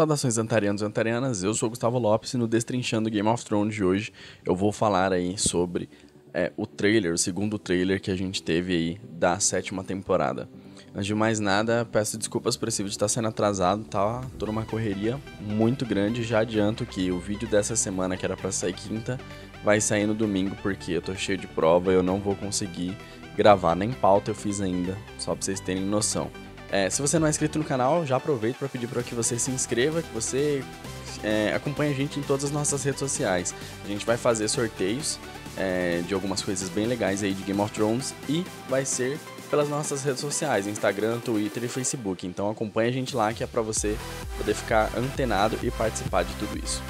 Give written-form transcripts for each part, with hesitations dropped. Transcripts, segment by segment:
Saudações antarianos e antarianas, eu sou o Gustavo Lopes e no Destrinchando Game of Thrones de hoje eu vou falar aí sobre o trailer, o segundo trailer que a gente teve aí da 7ª temporada. Antes de mais nada, peço desculpas por esse vídeo estar sendo atrasado, tá toda uma correria muito grande. Já adianto que o vídeo dessa semana, que era pra sair quinta, vai sair no domingo porque eu tô cheio de prova e eu não vou conseguir gravar, nem pauta eu fiz ainda, só pra vocês terem noção. Se você não é inscrito no canal, já aproveito para pedir para que você se inscreva, que você acompanhe a gente em todas as nossas redes sociais. A gente vai fazer sorteios de algumas coisas bem legais aí de Game of Thrones e vai ser pelas nossas redes sociais, Instagram, Twitter e Facebook. Então acompanhe a gente lá que é para você poder ficar antenado e participar de tudo isso.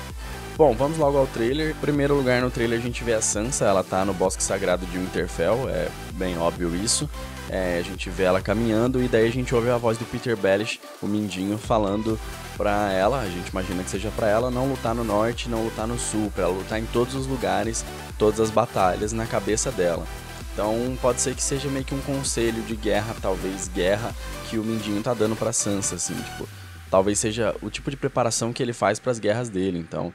Bom, vamos logo ao trailer. Em primeiro lugar no trailer a gente vê a Sansa, ela tá no Bosque Sagrado de Winterfell, é bem óbvio isso. A gente vê ela caminhando e daí a gente ouve a voz do Peter Baelish, o Mindinho, falando pra ela, a gente imagina que seja pra ela, não lutar no norte, não lutar no sul, pra ela lutar em todos os lugares, todas as batalhas na cabeça dela. Então pode ser que seja meio que um conselho de guerra, talvez guerra, que o Mindinho tá dando pra Sansa, assim, tipo, talvez seja o tipo de preparação que ele faz pras guerras dele, então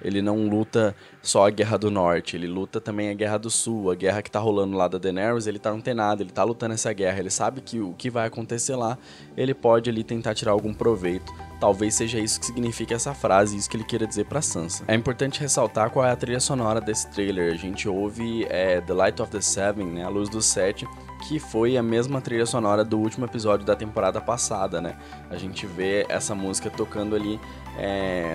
ele não luta só a Guerra do Norte, ele luta também a Guerra do Sul, a guerra que tá rolando lá da Daenerys, ele tá antenado, ele tá lutando essa guerra, ele sabe que o que vai acontecer lá, ele pode ali tentar tirar algum proveito. Talvez seja isso que significa essa frase, isso que ele queira dizer pra Sansa. É importante ressaltar qual é a trilha sonora desse trailer. A gente ouve The Light of the Seven, né, a Luz dos Sete, que foi a mesma trilha sonora do último episódio da temporada passada, né? A gente vê essa música tocando ali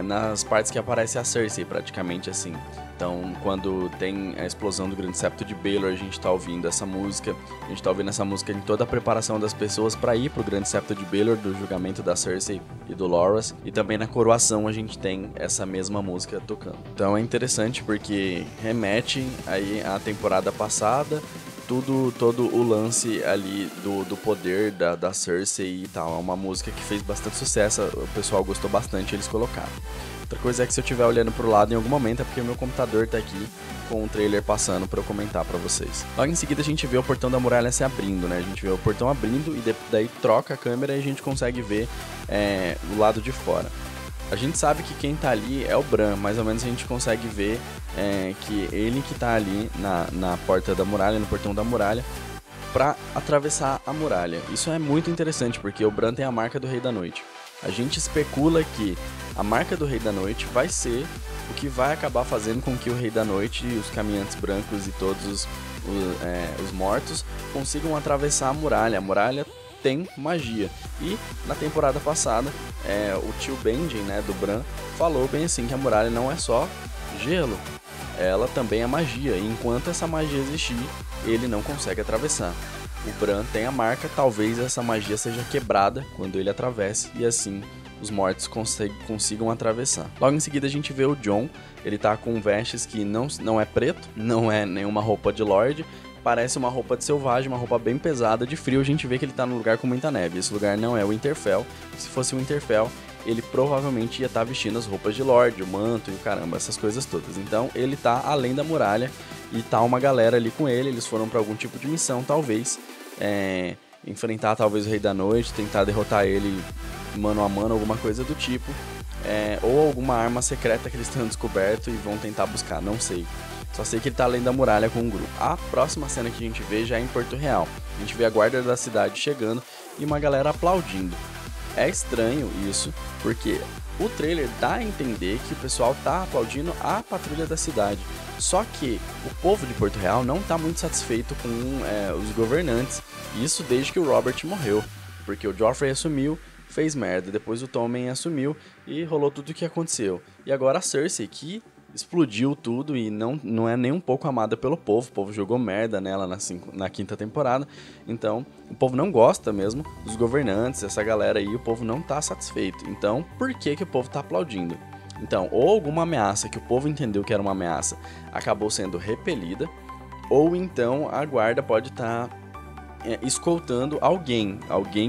nas partes que aparece a Cersei, praticamente assim. Então, quando tem a explosão do Grande Septo de Baelor, a gente tá ouvindo essa música. A gente tá ouvindo essa música em toda a preparação das pessoas para ir pro Grande Septo de Baelor, do julgamento da Cersei e do Loras. E também na coroação a gente tem essa mesma música tocando. Então é interessante porque remete aí à temporada passada, todo o lance ali do poder da Cersei e tal. É uma música que fez bastante sucesso, o pessoal gostou bastante, eles colocaram. Outra coisa é que se eu estiver olhando pro lado em algum momento é porque o meu computador tá aqui com o trailer passando pra eu comentar pra vocês. Logo em seguida a gente vê o portão da muralha se abrindo, né? A gente vê o portão abrindo e daí troca a câmera e a gente consegue ver o lado de fora. A gente sabe que quem tá ali é o Bran, mais ou menos a gente consegue ver que ele que tá ali na porta da muralha, no portão da muralha, pra atravessar a muralha. Isso é muito interessante porque o Bran tem a marca do Rei da Noite. A gente especula que a marca do Rei da Noite vai ser o que vai acabar fazendo com que o Rei da Noite, os caminhantes brancos e todos os mortos consigam atravessar a muralha. A muralha tem magia. E na temporada passada, o tio Benjen, né, do Bran, falou bem assim que a muralha não é só gelo, ela também é magia. E enquanto essa magia existir, ele não consegue atravessar. O Bran tem a marca, talvez essa magia seja quebrada quando ele atravesse e assim os mortos consigam atravessar. Logo em seguida a gente vê o Jon, ele tá com vestes que não é preto, não é nenhuma roupa de Lorde, parece uma roupa de selvagem, uma roupa bem pesada, de frio. A gente vê que ele tá num lugar com muita neve. Esse lugar não é o Winterfell. Se fosse o Winterfell, ele provavelmente ia estar vestindo as roupas de Lorde, o manto e o caramba, essas coisas todas. Então ele tá além da muralha e tá uma galera ali com ele. Eles foram pra algum tipo de missão, talvez enfrentar talvez o Rei da Noite, tentar derrotar ele mano a mano, alguma coisa do tipo, ou alguma arma secreta que eles tenham descoberto e vão tentar buscar, não sei. Só sei que ele tá além da muralha com um grupo. A próxima cena que a gente vê já é em Porto Real. A gente vê a guarda da cidade chegando e uma galera aplaudindo. É estranho isso, porque o trailer dá a entender que o pessoal tá aplaudindo a patrulha da cidade. Só que o povo de Porto Real não tá muito satisfeito com os governantes. Isso desde que o Robert morreu. Porque o Joffrey assumiu, fez merda. Depois o Tommen assumiu e rolou tudo o que aconteceu. E agora a Cersei, que explodiu tudo e não é nem um pouco amada pelo povo. O povo jogou merda nela na 5ª temporada. Então, o povo não gosta mesmo dos governantes, essa galera aí, o povo não tá satisfeito. Então, por que o povo tá aplaudindo? Então, ou alguma ameaça que o povo entendeu que era uma ameaça acabou sendo repelida, ou então a guarda pode estar escoltando alguém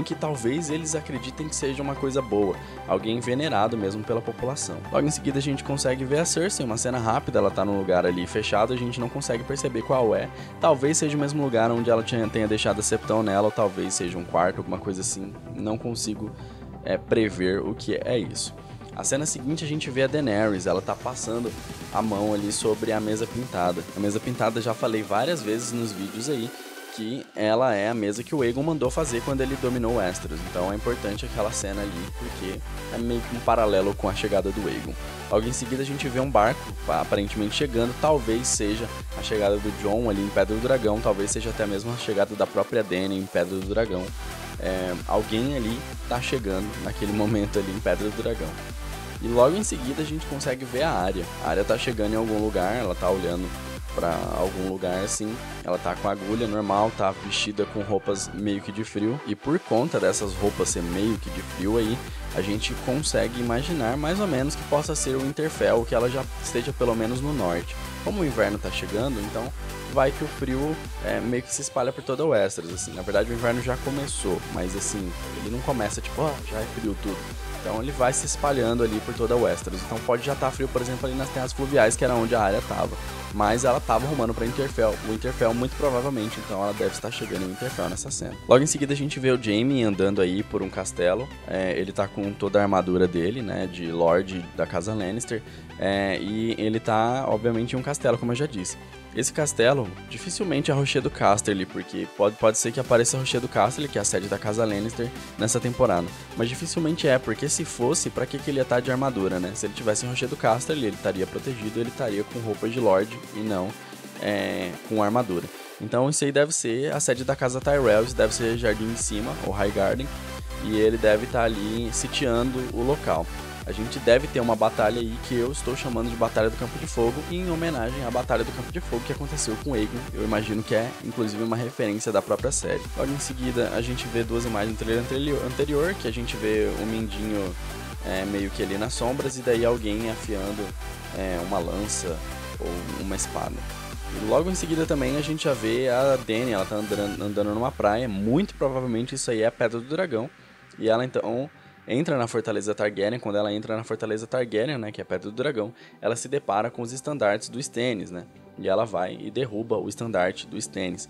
que talvez eles acreditem que seja uma coisa boa, alguém venerado mesmo pela população. Logo em seguida a gente consegue ver a Cersei, uma cena rápida, ela tá num lugar ali fechado, a gente não consegue perceber qual é, talvez seja o mesmo lugar onde ela tenha deixado a Septão nela, ou talvez seja um quarto, alguma coisa assim, não consigo prever o que é isso. A cena seguinte a gente vê a Daenerys, ela tá passando a mão ali sobre a mesa pintada. A mesa pintada, já falei várias vezes nos vídeos aí, que ela é a mesa que o Aegon mandou fazer quando ele dominou Westeros. Então é importante aquela cena ali, porque é meio que um paralelo com a chegada do Aegon. Logo em seguida a gente vê um barco aparentemente chegando, talvez seja a chegada do Jon ali em Pedra do Dragão, talvez seja até mesmo a chegada da própria Dany em Pedra do Dragão. Alguém ali tá chegando naquele momento ali em Pedra do Dragão. E logo em seguida a gente consegue ver a Arya. A Arya tá chegando em algum lugar, ela tá olhando pra algum lugar assim, ela tá com a agulha normal, tá vestida com roupas meio que de frio, e por conta dessas roupas ser meio que de frio aí, a gente consegue imaginar mais ou menos que possa ser o Winterfell, que ela já esteja pelo menos no norte. Como o inverno tá chegando, então vai que o frio meio que se espalha por toda Westeros, assim. Na verdade o inverno já começou, mas assim, ele não começa tipo, já é frio tudo. Então ele vai se espalhando ali por toda Westeros. Então pode já estar frio, por exemplo, ali nas terras fluviais, que era onde a Arya estava. Mas ela estava rumando para Winterfell. O Winterfell muito provavelmente, então ela deve estar chegando em Winterfell nessa cena. Logo em seguida a gente vê o Jaime andando aí por um castelo. Ele tá com toda a armadura dele, né, de Lorde da casa Lannister. E ele tá, obviamente, em um castelo, como eu já disse. Esse castelo dificilmente é a Rochedo Casterly, porque pode ser que apareça a Rochedo Casterly, que é a sede da casa Lannister, nessa temporada. Mas dificilmente porque se fosse, pra que ele ia estar de armadura, né? Se ele tivesse em Rochedo Casterly, ele estaria protegido, ele estaria com roupa de Lorde e não com armadura. Então isso aí deve ser a sede da casa Tyrell, isso deve ser Jardim de Cima, ou High Garden, e ele deve estar ali sitiando o local. A gente deve ter uma batalha aí que eu estou chamando de Batalha do Campo de Fogo, em homenagem à Batalha do Campo de Fogo que aconteceu com Aegon. Eu imagino que é, inclusive, uma referência da própria série. Logo em seguida, a gente vê duas imagens do trailer anterior, que a gente vê o Mindinho meio que ali nas sombras, e daí alguém afiando uma lança ou uma espada. E logo em seguida também a gente já vê a Dany, ela tá andando numa praia, muito provavelmente isso aí é a Pedra do Dragão, e ela então entra na Fortaleza Targaryen. Quando ela entra na Fortaleza Targaryen, né, que é a Pedra do Dragão, ela se depara com os estandartes do Stannis, né, e ela vai e derruba o estandarte do Stannis.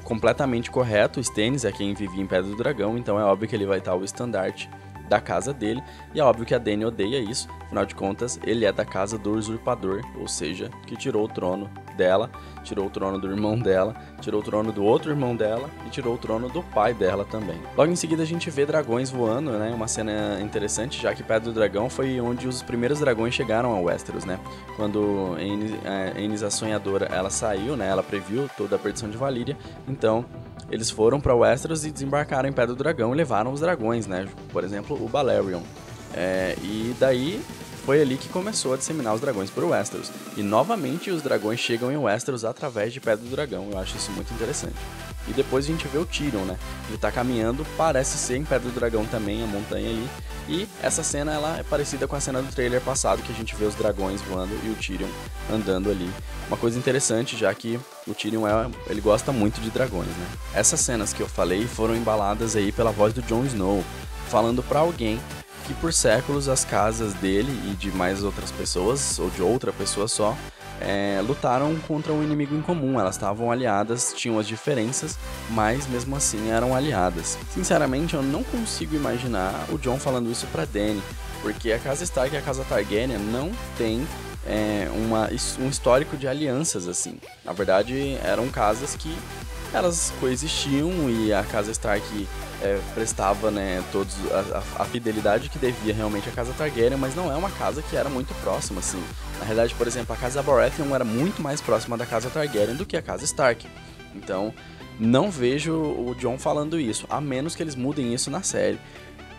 Completamente correto, o Stannis é quem vivia em Pedra do Dragão, então é óbvio que ele vai estar o estandarte da casa dele, e é óbvio que a Dany odeia isso, afinal de contas, ele é da casa do usurpador, ou seja, que tirou o trono dela, tirou o trono do irmão dela, tirou o trono do outro irmão dela e tirou o trono do pai dela também. Logo em seguida a gente vê dragões voando, né, uma cena interessante, já que Pedra do Dragão foi onde os primeiros dragões chegaram a Westeros, né, quando Aenys a Sonhadora, ela saiu, né, ela previu toda a perdição de Valíria, então eles foram para Westeros e desembarcaram em Pedra do Dragão e levaram os dragões, né? Por exemplo, o Balerion. E daí foi ali que começou a disseminar os dragões por Westeros. E novamente os dragões chegam em Westeros através de Pedra do Dragão. Eu acho isso muito interessante. E depois a gente vê o Tyrion, né? Ele tá caminhando, parece ser em Pedra do Dragão também, a montanha ali. E essa cena, ela é parecida com a cena do trailer passado, que a gente vê os dragões voando e o Tyrion andando ali. Uma coisa interessante, já que o Tyrion, ele gosta muito de dragões, né? Essas cenas que eu falei foram embaladas aí pela voz do Jon Snow, falando pra alguém que por séculos as casas dele e de mais outras pessoas, ou de outra pessoa só, lutaram contra um inimigo em comum. Elas estavam aliadas, tinham as diferenças, mas mesmo assim eram aliadas. Sinceramente, eu não consigo imaginar o Jon falando isso pra Dany, porque a casa Stark e a casa Targaryen não tem um histórico de alianças assim. Na verdade, eram casas que elas coexistiam e a casa Stark prestava, né, a fidelidade que devia realmente à casa Targaryen, mas não é uma casa que era muito próxima, assim. Na realidade, por exemplo, a casa Baratheon era muito mais próxima da casa Targaryen do que a casa Stark. Então, não vejo o Jon falando isso, a menos que eles mudem isso na série.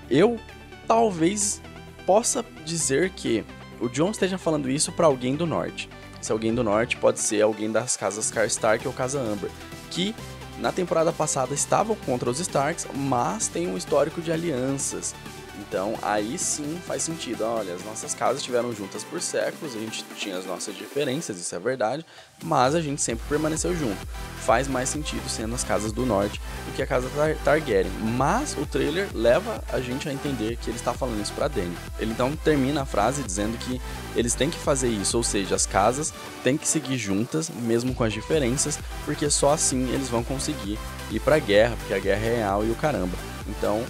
Eu talvez possa dizer que o Jon esteja falando isso para alguém do norte. Se alguém do norte pode ser alguém das casas Karstark ou casa Amber, que na temporada passada estavam contra os Starks, mas tem um histórico de alianças. Então aí sim faz sentido. Olha, as nossas casas estiveram juntas por séculos, a gente tinha as nossas diferenças, isso é verdade, mas a gente sempre permaneceu junto. Faz mais sentido sendo as casas do norte do que a casa Targaryen. Mas o trailer leva a gente a entender que ele está falando isso pra Dany. Ele então termina a frase dizendo que eles têm que fazer isso, ou seja, as casas têm que seguir juntas, mesmo com as diferenças, porque só assim eles vão conseguir ir pra guerra, porque a guerra é real e o caramba. Então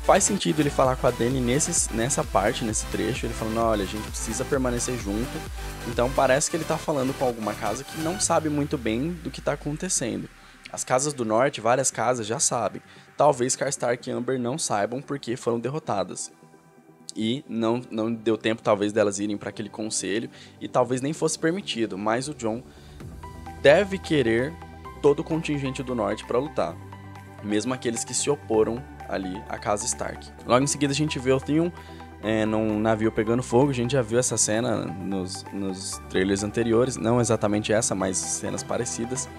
faz sentido ele falar com a Dany nessa parte, nesse trecho, ele falando, olha, a gente precisa permanecer junto. Então parece que ele tá falando com alguma casa que não sabe muito bem do que tá acontecendo. As casas do norte, várias casas já sabem. Talvez Karstark e Amber não saibam porque foram derrotadas. E não deu tempo talvez delas irem para aquele conselho e talvez nem fosse permitido, mas o Jon deve querer todo o contingente do norte para lutar, mesmo aqueles que se oporam ali à casa Stark. Logo em seguida a gente vê o Theon num navio pegando fogo. A gente já viu essa cena nos trailers anteriores, não exatamente essa, mas cenas parecidas.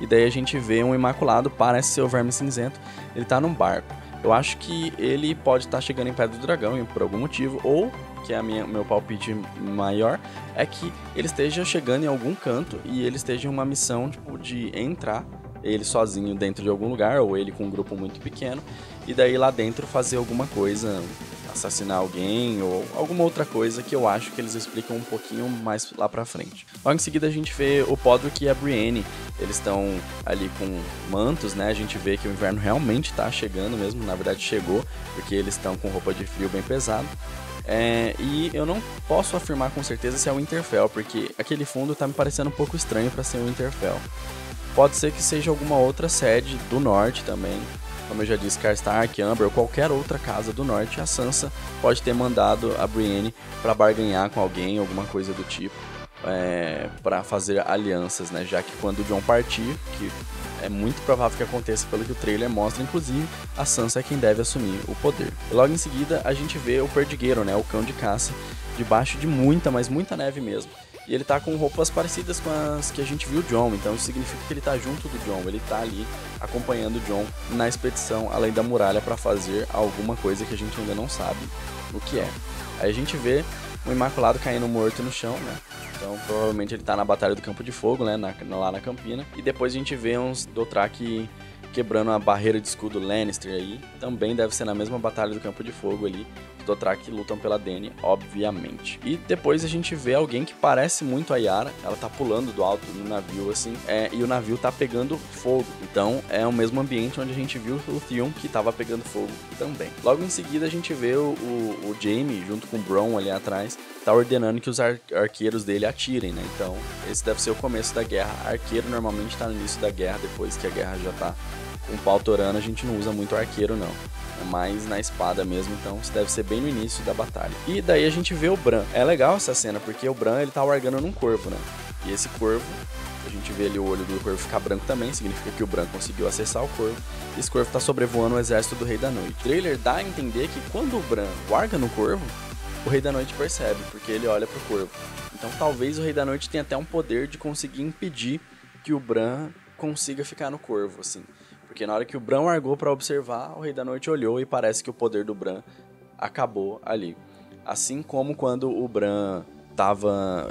E daí a gente vê um Imaculado, parece ser o Verme Cinzento, ele tá num barco. Eu acho que ele pode estar chegando em Pedra do Dragão por algum motivo, ou, que é meu palpite maior, é que ele esteja chegando em algum canto e ele esteja em uma missão tipo, de entrar ele sozinho dentro de algum lugar, ou ele com um grupo muito pequeno, e daí lá dentro fazer alguma coisa, assassinar alguém, ou alguma outra coisa que eu acho que eles explicam um pouquinho mais lá pra frente. Logo em seguida a gente vê o Podrick e a Brienne, eles estão ali com mantos, né, a gente vê que o inverno realmente tá chegando mesmo, na verdade chegou, porque eles estão com roupa de frio bem pesado. E eu não posso afirmar com certeza se é o Winterfell, porque aquele fundo tá me parecendo um pouco estranho para ser o Winterfell. Pode ser que seja alguma outra sede do norte também, como eu já disse, Karstark, Amber ou qualquer outra casa do norte. A Sansa pode ter mandado a Brienne para barganhar com alguém, alguma coisa do tipo, para fazer alianças, né? Já que quando o Jon partir, que é muito provável que aconteça pelo que o trailer mostra, inclusive, a Sansa é quem deve assumir o poder. E logo em seguida a gente vê o Perdigueiro, né? O cão de caça, debaixo de muita, mas muita neve mesmo. E ele tá com roupas parecidas com as que a gente viu o Jon, então isso significa que ele tá junto do Jon, ele tá ali acompanhando o Jon na expedição além da muralha para fazer alguma coisa que a gente ainda não sabe o que é. Aí a gente vê o Imaculado caindo morto no chão, né? Então provavelmente ele tá na Batalha do Campo de Fogo, né? Lá na Campina. E depois a gente vê uns Dothraki quebrando a barreira de escudo Lannister aí. Também deve ser na mesma Batalha do Campo de Fogo ali. Os Dothraki lutam pela Dany, obviamente. E depois a gente vê alguém que parece muito a Yara. Ela tá pulando do alto do navio, assim. E o navio tá pegando fogo. Então é o mesmo ambiente onde a gente viu o Theon, que tava pegando fogo também. Logo em seguida a gente vê o Jaime, junto com o Bronn ali atrás, tá ordenando que os arqueiros dele atirem, né? Então esse deve ser o começo da guerra. Arqueiro normalmente tá no início da guerra, depois que a guerra já tá com o pau torando, a gente não usa muito arqueiro não. É mais na espada mesmo, então isso deve ser bem no início da batalha. E daí a gente vê o Bran. É legal essa cena, porque o Bran ele tá largando num corvo, né? E esse corvo, a gente vê ali o olho do corvo ficar branco também, significa que o Bran conseguiu acessar o corvo. Esse corvo tá sobrevoando o exército do Rei da Noite. O trailer dá a entender que quando o Bran larga no corvo, o Rei da Noite percebe, porque ele olha pro corvo. Então talvez o Rei da Noite tenha até um poder de conseguir impedir que o Bran consiga ficar no corvo, assim. Porque na hora que o Bran largou para observar, o Rei da Noite olhou e parece que o poder do Bran acabou ali. Assim como quando o Bran tava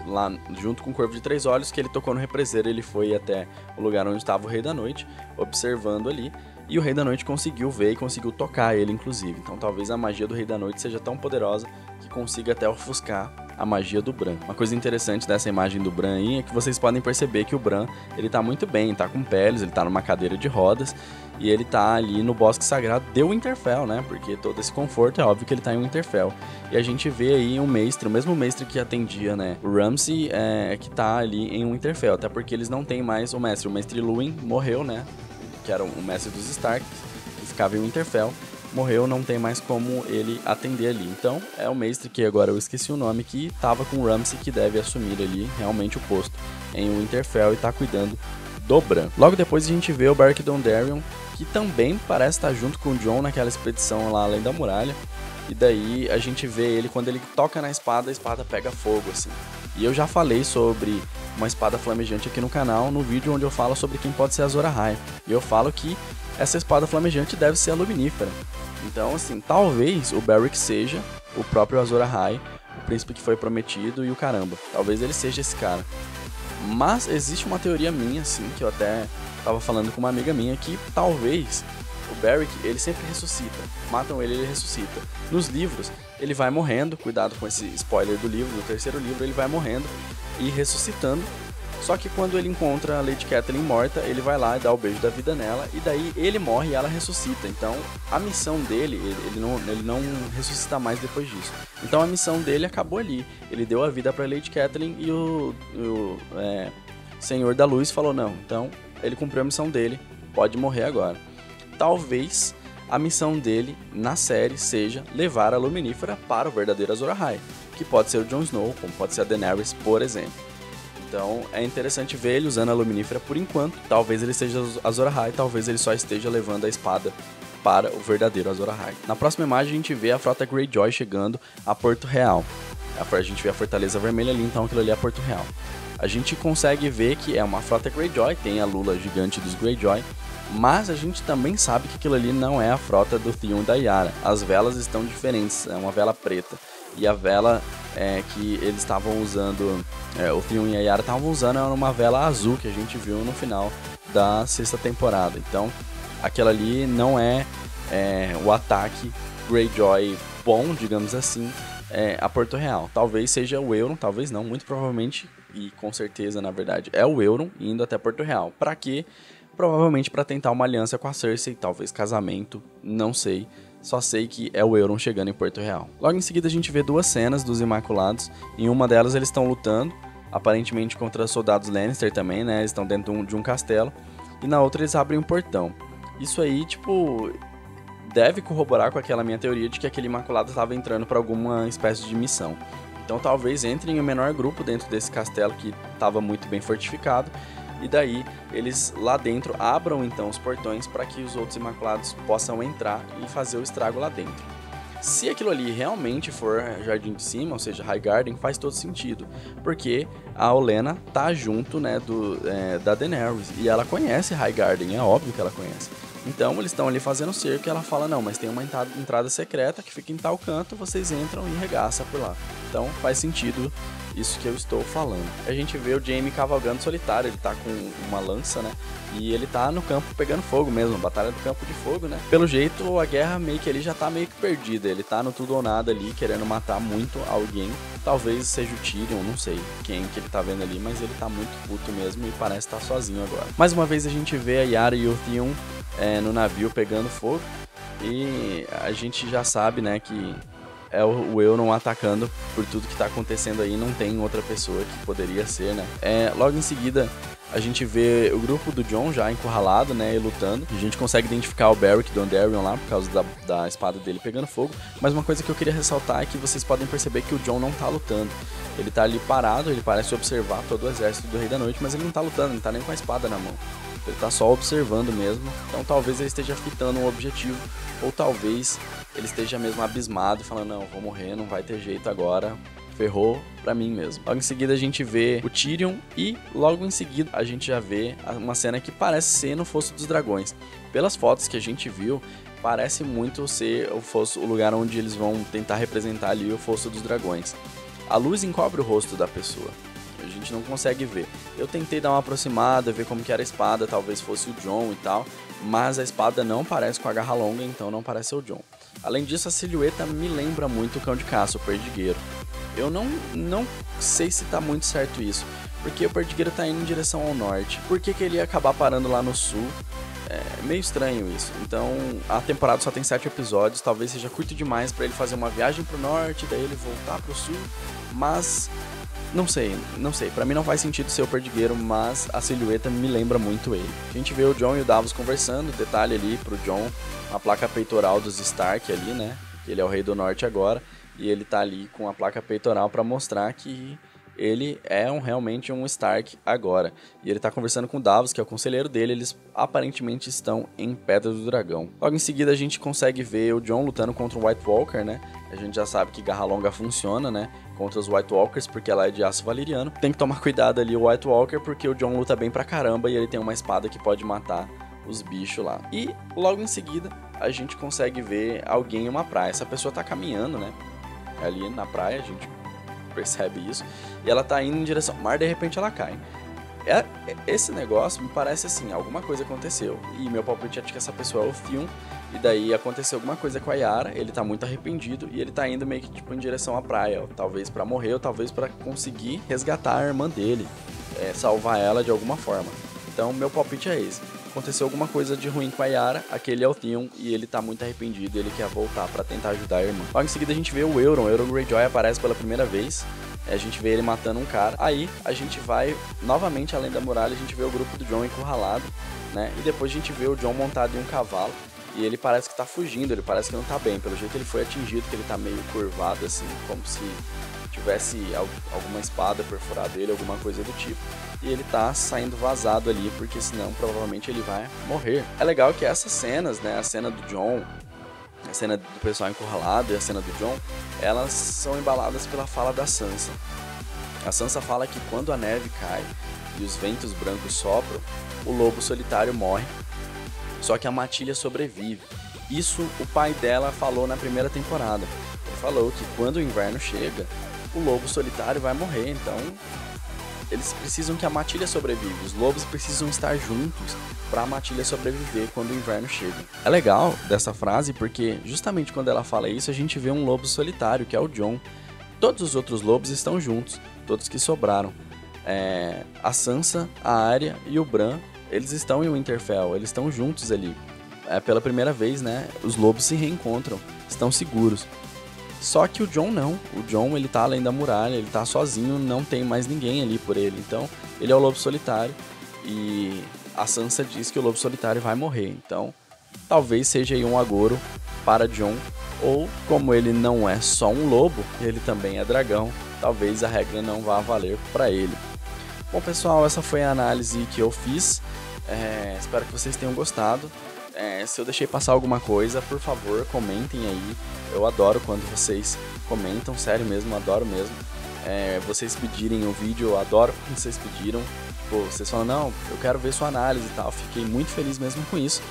lá junto com o Corvo de Três Olhos, que ele tocou no represeiro, ele foi até o lugar onde estava o Rei da Noite, observando ali. E o Rei da Noite conseguiu ver e conseguiu tocar ele, inclusive. Então talvez a magia do Rei da Noite seja tão poderosa que consiga até ofuscar a magia do Bran. Uma coisa interessante dessa imagem do Bran aí é que vocês podem perceber que o Bran, ele tá muito bem, tá com peles, ele tá numa cadeira de rodas e ele tá ali no Bosque Sagrado de Winterfell, né? Porque todo esse conforto é óbvio que ele tá em Winterfell. E a gente vê aí um mestre, o mesmo mestre que atendia, né? O Ramsay, que tá ali em Winterfell, até porque eles não têm mais o mestre Luwin morreu, né? Que era o mestre dos Stark, que ficava em Winterfell. Morreu, não tem mais como ele atender ali. Então, é o mestre, que agora eu esqueci o nome, que tava com o Ramsay, que deve assumir ali realmente o posto em Winterfell e tá cuidando do Bran. Logo depois a gente vê o Beric Dondarrion, que também parece estar junto com o Jon naquela expedição lá além da muralha. E daí a gente vê ele, quando ele toca na espada, a espada pega fogo, assim. E eu já falei sobre uma espada flamejante aqui no canal, no vídeo onde eu falo sobre quem pode ser a Azor Ahai. E eu falo que essa espada flamejante deve ser a Luminífera. Então, assim, talvez o Beric seja o próprio Azor Ahai, o príncipe que foi prometido e o caramba. Talvez ele seja esse cara. Mas existe uma teoria minha, assim, que eu até tava falando com uma amiga minha, que talvez o Beric, ele sempre ressuscita. Matam ele, ele ressuscita. Nos livros, ele vai morrendo, cuidado com esse spoiler do livro, do terceiro livro, ele vai morrendo e ressuscitando. Só que quando ele encontra a Lady Catelyn morta, ele vai lá e dá o beijo da vida nela, e daí ele morre e ela ressuscita. Então a missão dele, ele não ressuscita mais depois disso. Então a missão dele acabou ali. Ele deu a vida pra Lady Catelyn e o Senhor da Luz falou não. Então ele cumpriu a missão dele, pode morrer agora. Talvez a missão dele na série seja levar a Luminífera para o verdadeiro Azor Ahai, que pode ser o Jon Snow, como pode ser a Daenerys, por exemplo. Então é interessante ver ele usando a Luminífera por enquanto. Talvez ele seja Azor Ahai, talvez ele só esteja levando a espada para o verdadeiro Azor Ahai. Na próxima imagem a gente vê a frota Greyjoy chegando a Porto Real. A gente vê a Fortaleza Vermelha ali, então aquilo ali é Porto Real. A gente consegue ver que é uma frota Greyjoy, tem a lula gigante dos Greyjoy, mas a gente também sabe que aquilo ali não é a frota do Theon e da Yara. As velas estão diferentes, é uma vela preta. E a vela que eles estavam usando, o Theon e a Yara estavam usando, era uma vela azul que a gente viu no final da 6ª temporada. Então, aquela ali não é o ataque Greyjoy bom, digamos assim, a Porto Real. Talvez seja o Euron, talvez não, muito provavelmente, e com certeza, na verdade, é o Euron indo até Porto Real. Pra quê? Provavelmente para tentar uma aliança com a Cersei, talvez casamento, não sei. Só sei que é o Euron chegando em Porto Real. Logo em seguida a gente vê 2 cenas dos Imaculados. Em uma delas eles estão lutando, aparentemente contra soldados Lannister também, né? Eles estão dentro de um castelo. E na outra eles abrem um portão. Isso aí, tipo, deve corroborar com aquela minha teoria de que aquele Imaculado estava entrando para alguma espécie de missão. Então talvez entre em um menor grupo dentro desse castelo que estava muito bem fortificado. E daí eles lá dentro abram então os portões para que os outros Imaculados possam entrar e fazer o estrago lá dentro. Se aquilo ali realmente for Jardim de Cima, ou seja, Highgarden, faz todo sentido, porque a Olenna tá junto, né, da Daenerys, e ela conhece Highgarden, é óbvio que ela conhece. Então eles estão ali fazendo cerco e ela fala, não, mas tem uma entrada secreta que fica em tal canto, vocês entram e regaçam por lá. Então faz sentido isso que eu estou falando. A gente vê o Jaime cavalgando solitário, ele tá com uma lança, né? E ele tá no campo pegando fogo mesmo, batalha do campo de fogo, né? Pelo jeito, a guerra meio que ele já tá meio que perdida, ele tá no tudo ou nada ali, querendo matar muito alguém. Talvez seja o Tyrion, não sei quem que ele tá vendo ali, mas ele tá muito puto mesmo e parece estar sozinho agora. Mais uma vez a gente vê a Yara e o Theon no navio pegando fogo, e a gente já sabe, né, que é o Euron atacando por tudo que tá acontecendo aí, não tem outra pessoa que poderia ser, né. Logo em seguida a gente vê o grupo do Jon já encurralado, né, e lutando. A gente consegue identificar o Beric Dondarrion lá por causa da espada dele pegando fogo. Mas uma coisa que eu queria ressaltar é que vocês podem perceber que o Jon não tá lutando. Ele tá ali parado, ele parece observar todo o exército do Rei da Noite, mas ele não tá lutando, ele não tá nem com a espada na mão. Ele tá só observando mesmo, então talvez ele esteja fitando um objetivo, ou talvez ele esteja mesmo abismado, falando, não, vou morrer, não vai ter jeito agora, ferrou pra mim mesmo. Logo em seguida a gente vê o Tyrion e logo em seguida a gente já vê uma cena que parece ser no Fosso dos Dragões. Pelas fotos que a gente viu, parece muito ser o lugar onde eles vão tentar representar ali o Fosso dos Dragões. A luz encobre o rosto da pessoa. A gente não consegue ver. Eu tentei dar uma aproximada, ver como que era a espada, talvez fosse o Jon e tal, mas a espada não parece com a garra longa, então não parece o Jon. Além disso, a silhueta me lembra muito o Cão de Caça, o Perdigueiro. Eu não sei se tá muito certo isso, porque o Perdigueiro tá indo em direção ao norte. Por que ele ia acabar parando lá no sul? É meio estranho isso. Então, a temporada só tem 7 episódios, talvez seja curto demais pra ele fazer uma viagem pro norte, daí ele voltar pro sul, mas não sei, pra mim não faz sentido ser o Perdigueiro, mas a silhueta me lembra muito ele. A gente vê o Jon e o Davos conversando, detalhe ali pro Jon, a placa peitoral dos Stark ali, né, ele é o Rei do Norte agora, e ele tá ali com a placa peitoral pra mostrar que ele é realmente um Stark agora. E ele tá conversando com o Davos, que é o conselheiro dele, eles aparentemente estão em Pedra do Dragão. Logo em seguida a gente consegue ver o Jon lutando contra o White Walker, né? A gente já sabe que garra longa funciona, né? Contra os White Walkers, porque ela é de aço valeriano. Tem que tomar cuidado ali o White Walker, porque o Jon luta bem pra caramba e ele tem uma espada que pode matar os bichos lá. E logo em seguida a gente consegue ver alguém em uma praia. Essa pessoa tá caminhando, né? Ali na praia, a gente percebe isso, e ela tá indo em direção ao mar, de repente ela cai. Esse negócio me parece assim, alguma coisa aconteceu, e meu palpite é de que essa pessoa é o Theon, e daí aconteceu alguma coisa com a Yara, ele tá muito arrependido, e ele tá indo meio que tipo em direção à praia, talvez pra morrer, ou talvez pra conseguir resgatar a irmã dele. salvar ela de alguma forma. Então meu palpite é esse. Aconteceu alguma coisa de ruim com a Yara, aquele é o Theon e ele tá muito arrependido, ele quer voltar pra tentar ajudar a irmã. Logo em seguida a gente vê o Euron Greyjoy aparece pela primeira vez, a gente vê ele matando um cara, aí a gente vai novamente além da muralha, a gente vê o grupo do Jon encurralado, né, e depois a gente vê o Jon montado em um cavalo, e ele parece que tá fugindo, ele parece que não tá bem, pelo jeito ele foi atingido, que ele tá meio curvado assim, como se tivesse alguma espada perfurada ele, alguma coisa do tipo. E ele tá saindo vazado ali, porque senão provavelmente ele vai morrer. É legal que essas cenas, né, a cena do Jon, a cena do pessoal encurralado e a cena do Jon, elas são embaladas pela fala da Sansa. A Sansa fala que quando a neve cai e os ventos brancos sopram, o lobo solitário morre, só que a matilha sobrevive. Isso o pai dela falou na primeira temporada. Ele falou que quando o inverno chega, o lobo solitário vai morrer, então eles precisam que a matilha sobreviva. Os lobos precisam estar juntos para a matilha sobreviver quando o inverno chega. É legal dessa frase porque justamente quando ela fala isso, a gente vê um lobo solitário, que é o Jon. Todos os outros lobos estão juntos, todos que sobraram. A Sansa, a Arya e o Bran, eles estão em Winterfell, eles estão juntos ali. Pela primeira vez, né, os lobos se reencontram, estão seguros. Só que o Jon não, o Jon ele tá além da muralha, ele tá sozinho, não tem mais ninguém ali por ele, então ele é o lobo solitário e a Sansa diz que o lobo solitário vai morrer, então talvez seja aí um agouro para Jon, ou como ele não é só um lobo, ele também é dragão, talvez a regra não vá valer para ele. Bom pessoal, essa foi a análise que eu fiz, espero que vocês tenham gostado. Se eu deixei passar alguma coisa, por favor, comentem aí. Eu adoro quando vocês comentam, sério mesmo, adoro mesmo. Vocês pedirem o vídeo, eu adoro quando vocês pediram. Tipo, vocês falam, não, eu quero ver sua análise e tal. Fiquei muito feliz mesmo com isso.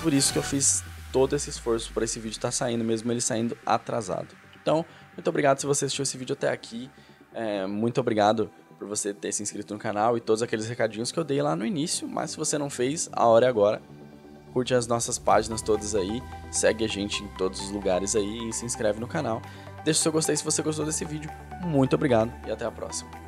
Por isso que eu fiz todo esse esforço para esse vídeo estar saindo, mesmo ele saindo atrasado. Então, muito obrigado se você assistiu esse vídeo até aqui. Muito obrigado por você ter se inscrito no canal e todos aqueles recadinhos que eu dei lá no início. Mas se você não fez, a hora é agora. Curte as nossas páginas todas aí, segue a gente em todos os lugares aí e se inscreve no canal. Deixa o seu gostei se você gostou desse vídeo. Muito obrigado e até a próxima.